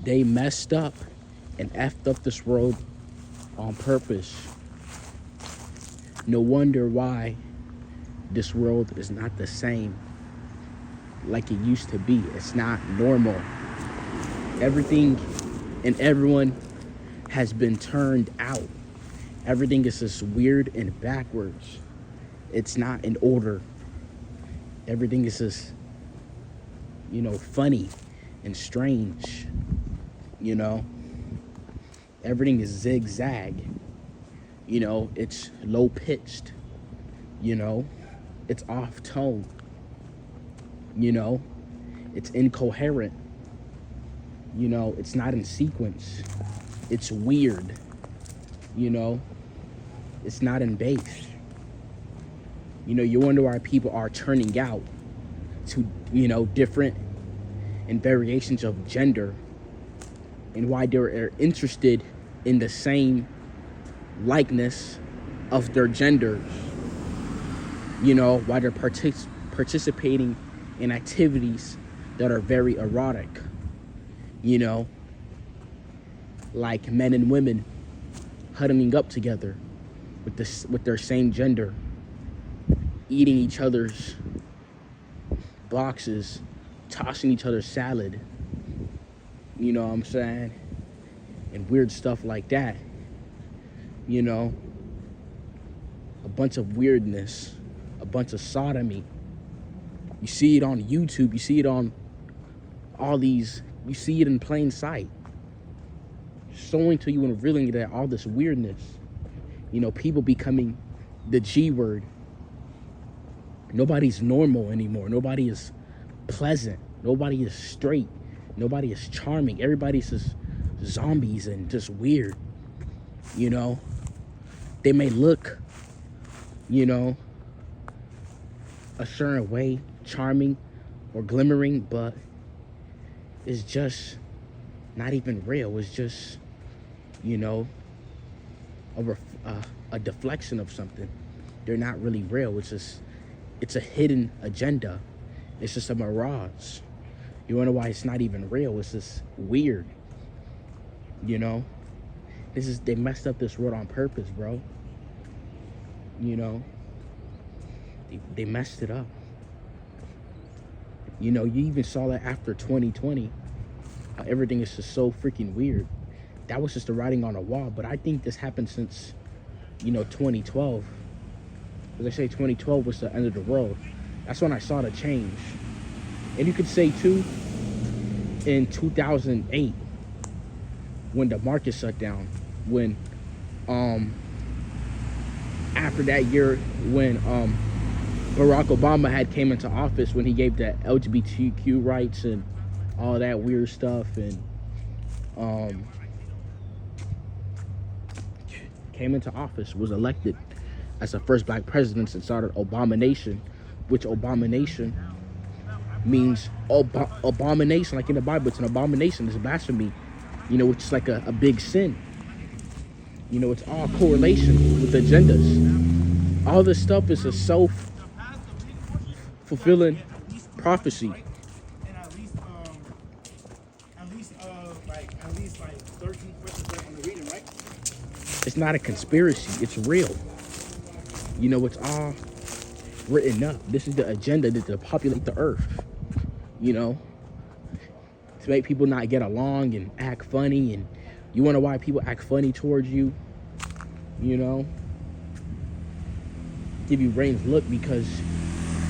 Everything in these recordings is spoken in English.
They messed up and effed up this world on purpose. No wonder why this world is not the same like it used to be. It's not normal. Everything and everyone has been turned out. Everything is just weird and backwards. It's not in order. Everything is just, funny and strange. Everything is zigzag. It's low pitched. It's off tone. It's incoherent. It's not in sequence. It's weird. It's not in base. You wonder why people are turning out to, different and variations of gender, and why they're interested in the same likeness of their genders. Why they're participating in activities that are very erotic. Like men and women huddling up together with their same gender, eating each other's boxes, tossing each other's salad. You know what I'm saying? And weird stuff like that. A bunch of weirdness, a bunch of sodomy. You see it on YouTube, you see it on you see it in plain sight. Showing to you and revealing that all this weirdness. People becoming the G word. Nobody's normal anymore. Nobody is pleasant. Nobody is straight. Nobody is charming. Everybody's just zombies and just weird. They may look, a certain way, charming or glimmering, but it's just not even real. It's just, a deflection of something. They're not really real. It's a hidden agenda. It's just a mirage. You wonder why it's not even real. It's just weird. They messed up this world on purpose, bro. They messed it up. You even saw that after 2020, how everything is just so freaking weird. That was just the writing on the wall. But I think this happened since, 2012. As I say, 2012 was the end of the world. That's when I saw the change. And you could say, too, in 2008, when the market shut down, when, after that year, when, Barack Obama had came into office, when he gave the LGBTQ rights and all that weird stuff, and, came into office, was elected as the first black president and started Abomination, which Abomination means abomination, like in the Bible. It's an abomination, it's blasphemy, which is like a big sin. It's all correlation with agendas. All this stuff is a self-fulfilling prophecy. It's not a conspiracy, it's real. It's all written up. This is the agenda to populate the earth. To make people not get along and act funny. And you wonder why people act funny towards you. Give you Rain's look because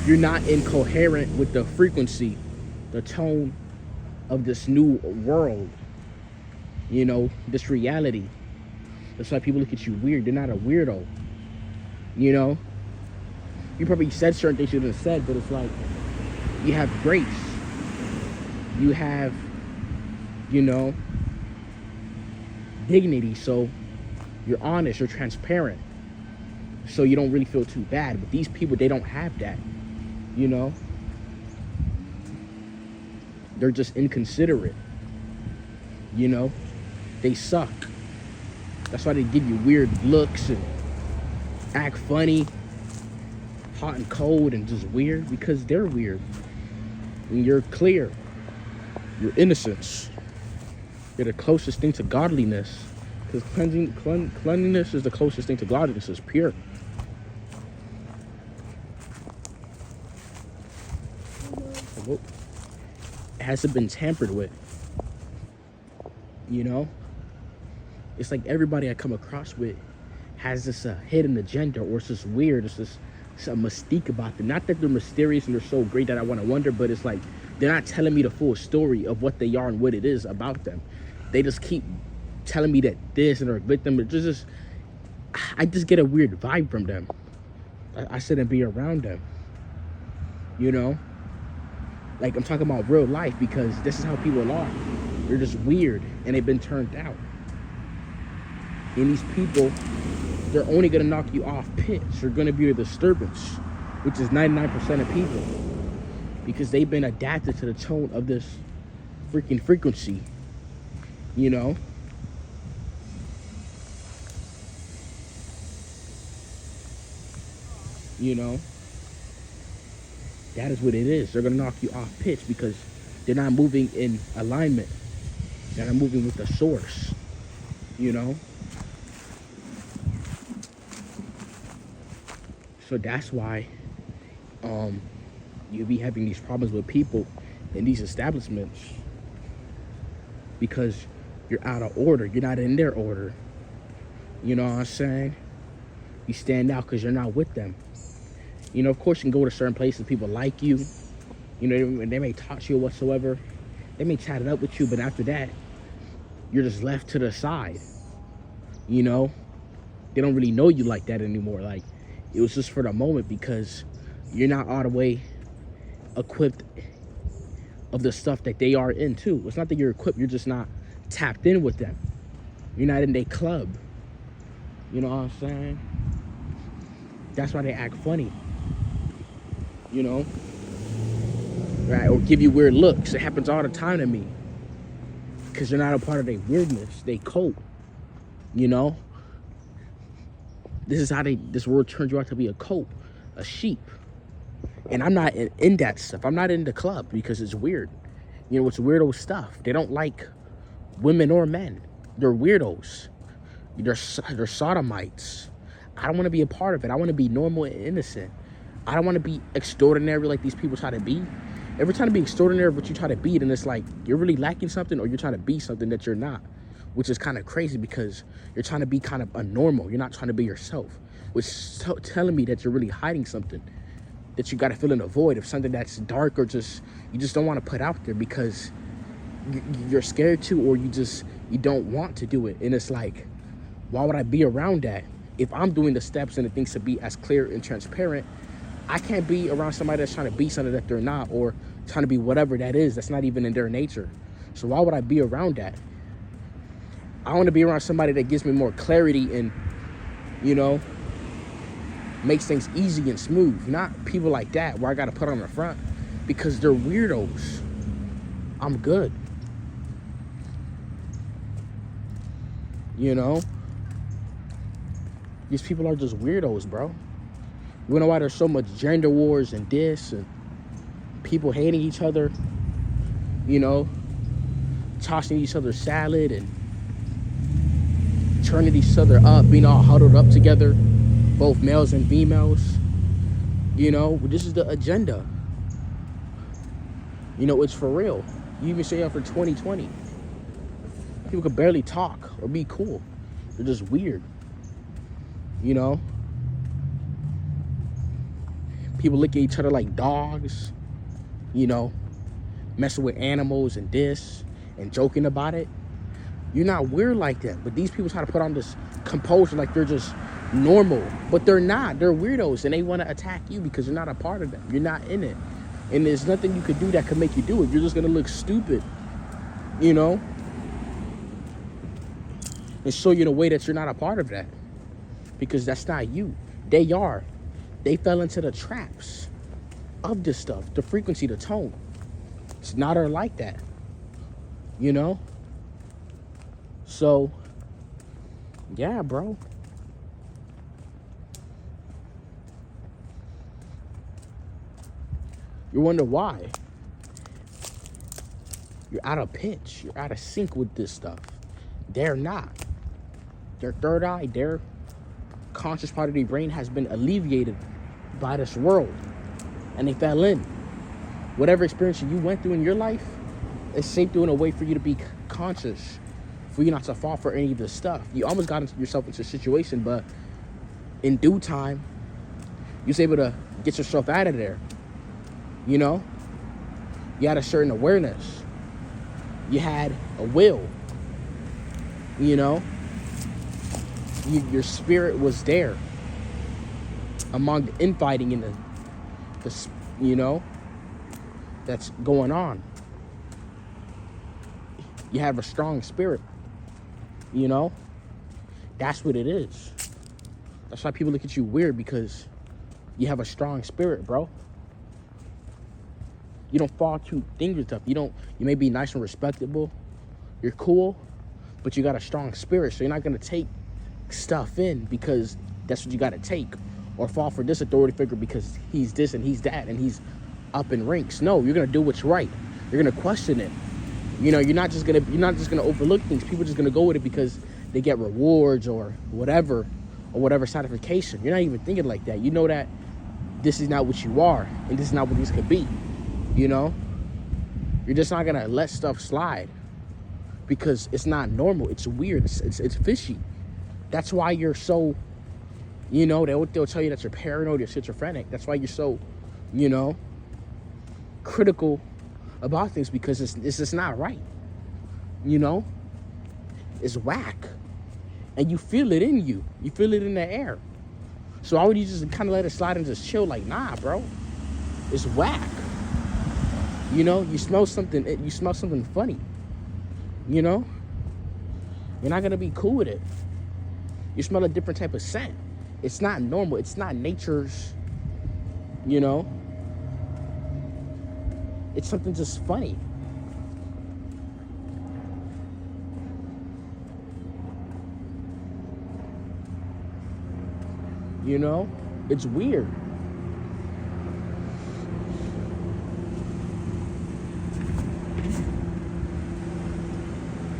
you're not incoherent with the frequency, the tone of this new world. This reality. That's why people look at you weird. They're not a weirdo. You probably said certain things you shouldn't have said, but it's like you have grace. You have, dignity. So you're honest, you're transparent. So you don't really feel too bad. But these people, they don't have that. They're just inconsiderate. They suck. That's why they give you weird looks and act funny, hot and cold and just weird, because they're weird. And you're clear. Your innocence. You're the closest thing to godliness. Because cleanliness is the closest thing to godliness. It's pure. It hasn't been tampered with. You know? It's like everybody I come across with has this hidden agenda, or it's just weird. It's just some mystique about them. Not that they're mysterious and they're so great that I want to wonder, but it's like they're not telling me the full story of what they are and what it is about them. They just keep telling me that this and they're a victim. It's just I just get a weird vibe from them. I shouldn't be around them. You know? Like, I'm talking about real life, because this is how people are. They're just weird and they've been turned out. And these people, they're only gonna knock you off pitch. They're gonna be a disturbance, which is 99% of people, because they've been adapted to the tone of this freaking frequency, you know? You know? That is what it is. They're gonna knock you off pitch because they're not moving in alignment. They're not moving with the source, you know? So that's why you be having these problems with people in these establishments, because you're out of order. You're not in their order. You know what I'm saying? You stand out because you're not with them. You know, of course, you can go to certain places, people like you. You know, they may talk to you whatsoever. They may chat it up with you, but after that, you're just left to the side. You know? They don't really know you like that anymore. Like, it was just for the moment, because you're not all the way equipped of the stuff that they are into. It's not that you're equipped, you're just not tapped in with them. You're not in their club. You know what I'm saying? That's why they act funny. You know? Right? Or give you weird looks. It happens all the time to me. Because you're not a part of their weirdness. They cope. You know? This is how this world turns you out to be a cope, a sheep. And I'm not in that stuff. I'm not in the club because it's weird. You know, it's weirdo stuff. They don't like women or men. They're weirdos. They're sodomites. I don't want to be a part of it. I want to be normal and innocent. I don't want to be extraordinary like these people try to be. Every time to be extraordinary what you try to be, then it's like you're really lacking something, or you're trying to be something that you're not. Which is kind of crazy, because you're trying to be kind of a normal. You're not trying to be yourself. Which is telling me that you're really hiding something. That you got to fill in a void of something that's dark, or just you just don't want to put out there because you're scared to, or you don't want to do it. And it's like, why would I be around that? If I'm doing the steps and the things to be as clear and transparent, I can't be around somebody that's trying to be something that they're not, or trying to be whatever that is that's not even in their nature. So why would I be around that? I want to be around somebody that gives me more clarity and, you know, makes things easy and smooth. Not people like that where I got to put on the front, because they're weirdos. I'm good. You know? These people are just weirdos, bro. You know why there's so much gender wars and this, and people hating each other, you know, tossing each other salad and turning each other up, being all huddled up together, both males and females. You know, this is the agenda. You know, it's for real. You even say that for 2020. People could barely talk or be cool. They're just weird. You know? People look at each other like dogs, you know, messing with animals and this, and joking about it. You're not weird like that, but these people try to put on this composure like they're just normal, but they're not. They're weirdos, and they want to attack you because you're not a part of them. You're not in it, and there's nothing you could do that could make you do it. You're just gonna look stupid, you know, and show you the way that you're not a part of that, because that's not you. They are. They fell into the traps of this stuff, the frequency, the tone. It's not her like that, you know? So, yeah, bro. You wonder why. You're out of pitch. You're out of sync with this stuff. They're not. Their third eye, their conscious part of their brain has been alleviated by this world. And they fell in. Whatever experience you went through in your life, it's shaped you in a way for you to be conscious, for you not to fall for any of this stuff. You almost got yourself into a situation, but in due time, you was able to get yourself out of there. You know? You had a certain awareness. You had a will. You know? Your spirit was there among the infighting and the you know, that's going on. You have a strong spirit. You know? That's what it is. That's why people look at you weird, because you have a strong spirit, bro. You don't fall too dangerous stuff. You may be nice and respectable. You're cool, but you got a strong spirit. So you're not gonna take stuff in because that's what you gotta take, or fall for this authority figure because he's this and he's that and he's up in ranks. No, you're gonna do what's right. You're gonna question it. You know, you're not just gonna overlook things. People are just gonna go with it because they get rewards or whatever satisfaction. You're not even thinking like that. You know that this is not what you are, and this is not what this could be. You know, you're just not gonna let stuff slide because it's not normal. It's weird. It's fishy. That's why you're so, you know, they'll tell you that you're paranoid, you're schizophrenic. That's why you're so, you know, critical about things, because it's just not right. You know, it's whack, and you feel it in you. You feel it in the air. So why would you just kind of let it slide and just chill? Like, nah, bro, it's whack. You know, you smell something funny. You know, you're not gonna be cool with it. You smell a different type of scent. It's not normal. It's not nature's, you know. It's something just funny. You know, it's weird.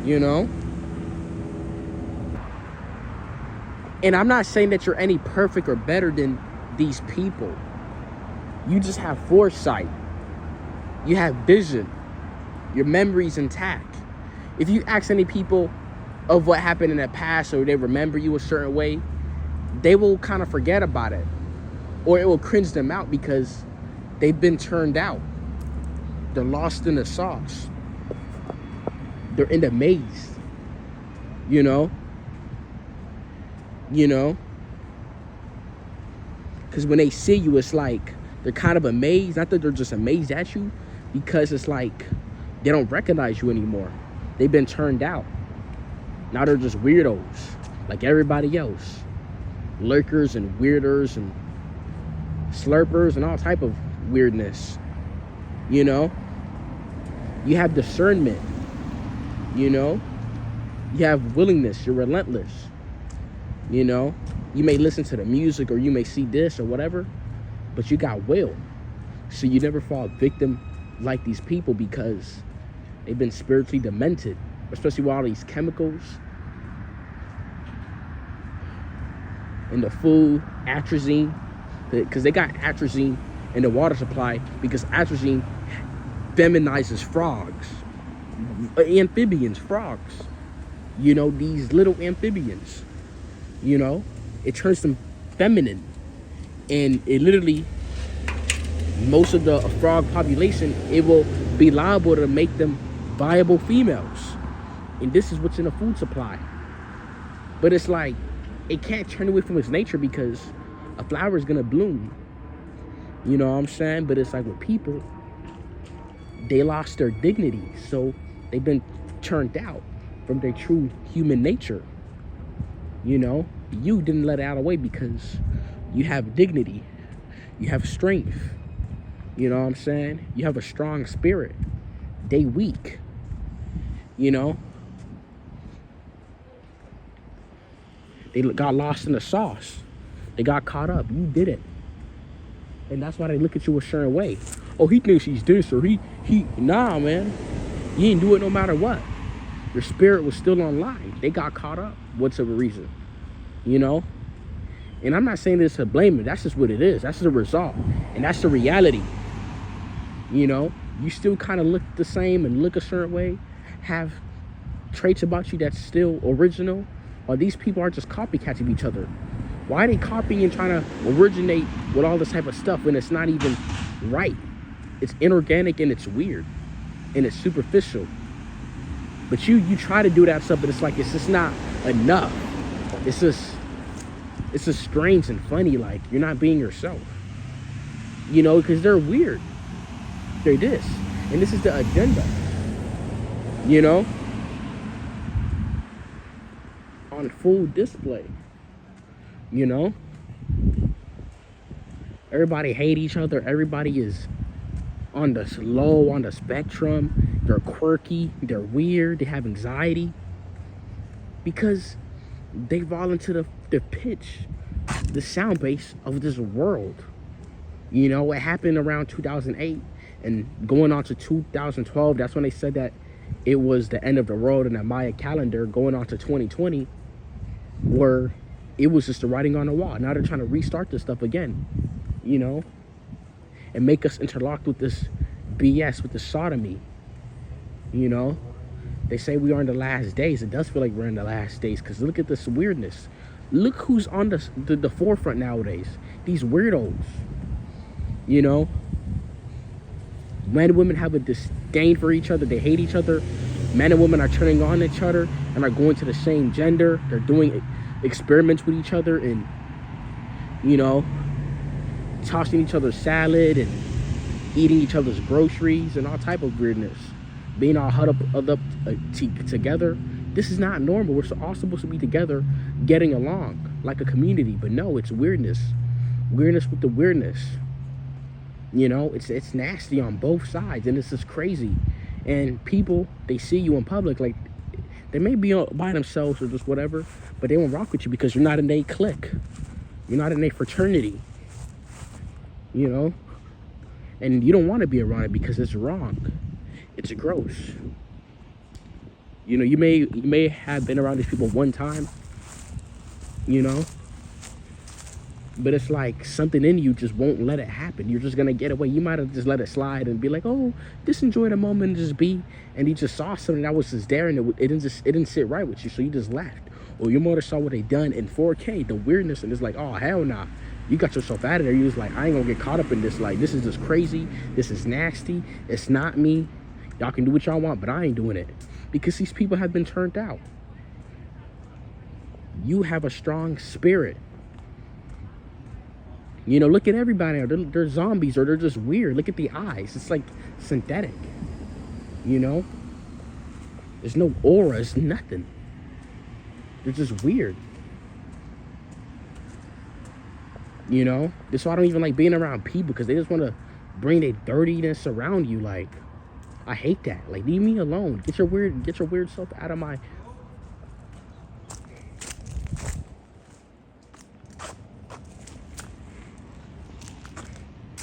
You know? And I'm not saying that you're any perfect or better than these people. You just have foresight. You have vision. Your memory's intact. If you ask any people of what happened in the past, or they remember you a certain way, they will kind of forget about it. Or it will cringe them out because they've been turned out. They're lost in the sauce. They're in the maze. You know? You know? Because when they see you, it's like they're kind of amazed. Not that they're just amazed at you, because it's like they don't recognize you anymore. They've been turned out. Now they're just weirdos like everybody else. Lurkers and weirders and slurpers and all type of weirdness. You know? You have discernment. You know? You have willingness. You're relentless. You know? You may listen to the music, or you may see this or whatever, but you got will. So you never fall victim like these people, because they've been spiritually demented, especially with all these chemicals in the food, atrazine, because they got atrazine in the water supply, because atrazine feminizes frogs, amphibians, frogs. You know, these little amphibians. You know, it turns them feminine, and it literally, most of the frog population, it will be liable to make them viable females. And this is what's in the food supply. But it's like, it can't turn away from its nature, because a flower is gonna bloom. You know what I'm saying? But it's like with people, they lost their dignity, so they've been turned out from their true human nature. You know, you didn't let it out of the way because you have dignity, you have strength. You know what I'm saying? You have a strong spirit. They weak. You know? They got lost in the sauce. They got caught up. You did it. And that's why they look at you a certain way. Oh, he thinks he's this, or he nah, man. You didn't do it no matter what. Your spirit was still online. They got caught up. Whatever reason, you know. And I'm not saying this to blame it. That's just what it is. That's the result, and that's the reality. You know, you still kind of look the same and look a certain way, have traits about you that's still original, or these people are just copycats of each other. Why are they copying and trying to originate with all this type of stuff when it's not even right? It's inorganic and it's weird and it's superficial. But you try to do that stuff, but it's like it's just not enough. It's just strange and funny. Like, you're not being yourself, you know, because they're weird. They're this, and this is the agenda, you know, on full display. You know, everybody hate each other. Everybody is on the low, on the spectrum. They're quirky, they're weird, they have anxiety because they fall into the pitch, the sound base of this world. You know, it happened around 2008 and going on to 2012. That's when they said that it was the end of the world in the Maya calendar, going on to 2020, where it was just the writing on the wall. Now they're trying to restart this stuff again, you know, and make us interlocked with this BS, with the sodomy. You know, they say we are in the last days. It does feel like we're in the last days, because look at this weirdness. Look who's on the forefront nowadays. These weirdos. You know, men and women have a disdain for each other. They hate each other. Men and women are turning on each other and are going to the same gender. They're doing experiments with each other and, you know, tossing each other's salad and eating each other's groceries and all type of weirdness. Being all huddled up together. This is not normal. We're all supposed to be together, getting along like a community. But no, it's weirdness. Weirdness with the weirdness. You know, it's nasty on both sides, and it's just crazy. And people, they see you in public, like, they may be by themselves or just whatever, but they won't rock with you because you're not in a clique. You're not in a fraternity. You know? And you don't want to be around it because it's wrong. It's gross. You know, you may have been around these people one time, you know, but it's like something in you just won't let it happen. You're just gonna get away. You might have just let it slide and be like, oh, just enjoy the moment and just be. And you just saw something that was just there, and it didn't sit right with you, so you just left. Or your mother saw what they done in 4K, the weirdness, and it's like, oh, hell nah. You got yourself out of there. You was like, I ain't gonna get caught up in this. Like, this is just crazy. This is nasty. It's not me. Y'all can do what y'all want, but I ain't doing it. Because these people have been turned out. You have a strong spirit. You know, look at everybody. They're zombies, or they're just weird. Look at the eyes. It's like synthetic. You know? There's no aura. It's nothing. They're just weird. You know? That's why I don't even like being around people, because they just want to bring their dirtiness around you. Like, I hate that. Like, leave me alone. Get your weird self out of my...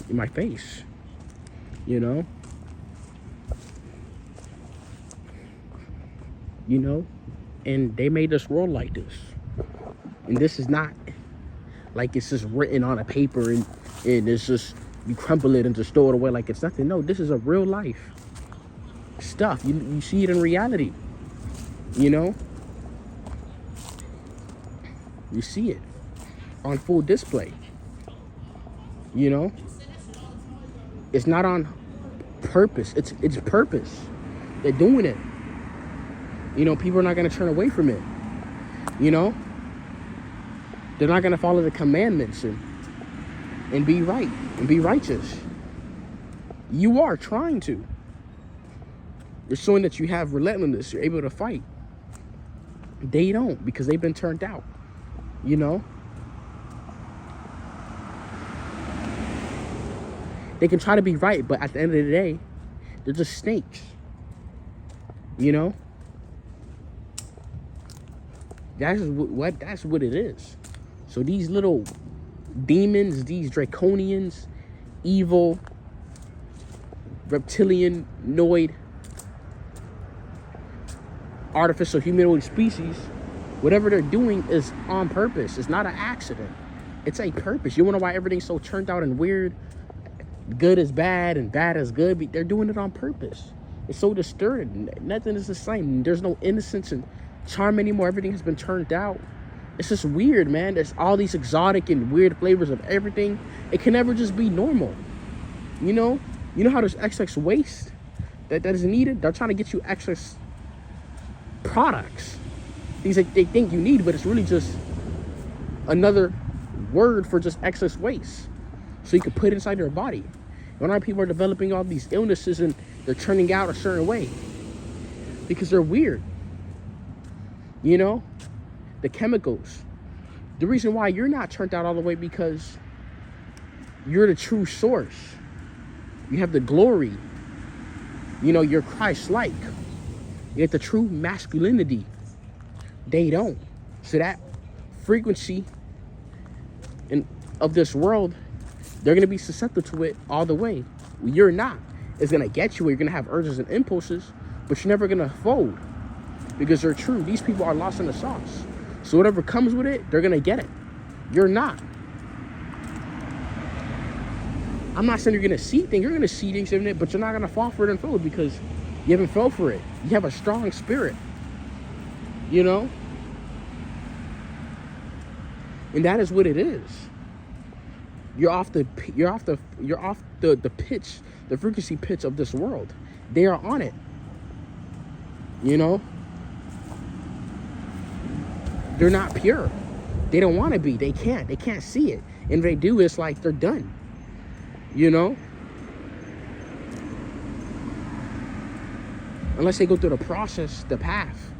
in my face. You know? You know? And they made this world like this. And this is not like it's just written on a paper and it's just, you crumple it and just throw it away like it's nothing. No, this is a real life stuff. You see it in reality. You know? You see it on full display. You know? It's not on purpose. It's purpose. They're doing it. You know, people are not going to turn away from it. You know? They're not going to follow the commandments and be right and be righteous. You are trying to. You're showing that you have relentlessness. You're able to fight. They don't, because they've been turned out. You know? They can try to be right, but at the end of the day, they're just snakes. You know? That's what it is. So these little demons, these draconians, evil, reptilian-noid artificial humanoid species, whatever they're doing is on purpose. It's not an accident. It's a purpose. You wanna know why everything's so turned out and weird? Good is bad and bad is good. They're doing it on purpose. It's so distorted. Nothing is the same. There's no innocence and charm anymore. Everything has been turned out. It's just weird, man. There's all these exotic and weird flavors of everything. It can never just be normal. You know how there's excess waste that is needed? They're trying to get you excess products. Things that they think you need, but it's really just another word for just excess waste. So you can put it inside your body. When our people are developing all these illnesses and they're turning out a certain way because they're weird. You know, the chemicals. The reason why you're not turned out all the way because you're the true source. You have the glory. You know, you're Christ-like. You have the true masculinity. They don't. So that frequency of this world, they're going to be susceptible to it all the way. You're not. It's going to get you where you're going to have urges and impulses, but you're never going to fold because they're true. These people are lost in the sauce. So whatever comes with it, they're going to get it. You're not. I'm not saying you're going to see things. You're going to see things in it, but you're not going to fall for it and fold because you haven't fell for it. You have a strong spirit. You know? And that is what it is. You're off the pitch, the frequency pitch of this world. They are on it. You know? They're not pure. They don't want to be. They can't see it. And if they do, it's like they're done. You know? Unless they go through the process, the path.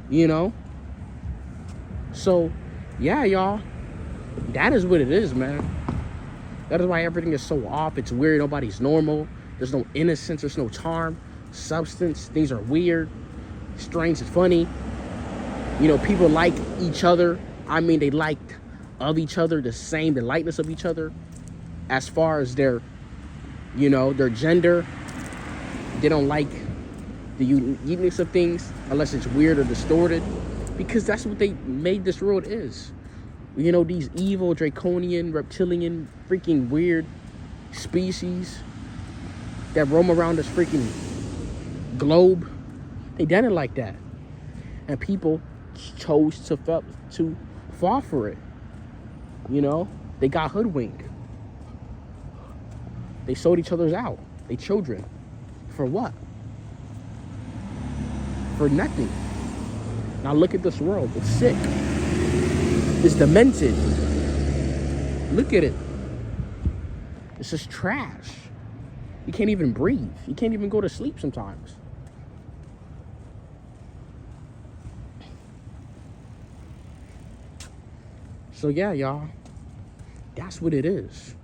You know? So, yeah, y'all. That is what it is, man. That is why everything is so off. It's weird. Nobody's normal. There's no innocence. There's no charm, substance. Things are weird, strange, and funny. You know, people like each other. I mean, they like of each other the same, the likeness of each other. As far as their, you know, their gender, they don't like the uniqueness of things unless it's weird or distorted, because that's what they made this world is. You know, these evil, draconian, reptilian, freaking weird species that roam around this freaking globe, they done it like that. And people chose to fall for it. You know, they got hoodwinked. They sold each other's out. They children. For what? For nothing. Now look at this world. It's sick. It's demented. Look at it. It's just trash. You can't even breathe. You can't even go to sleep sometimes. So yeah, y'all. That's what it is.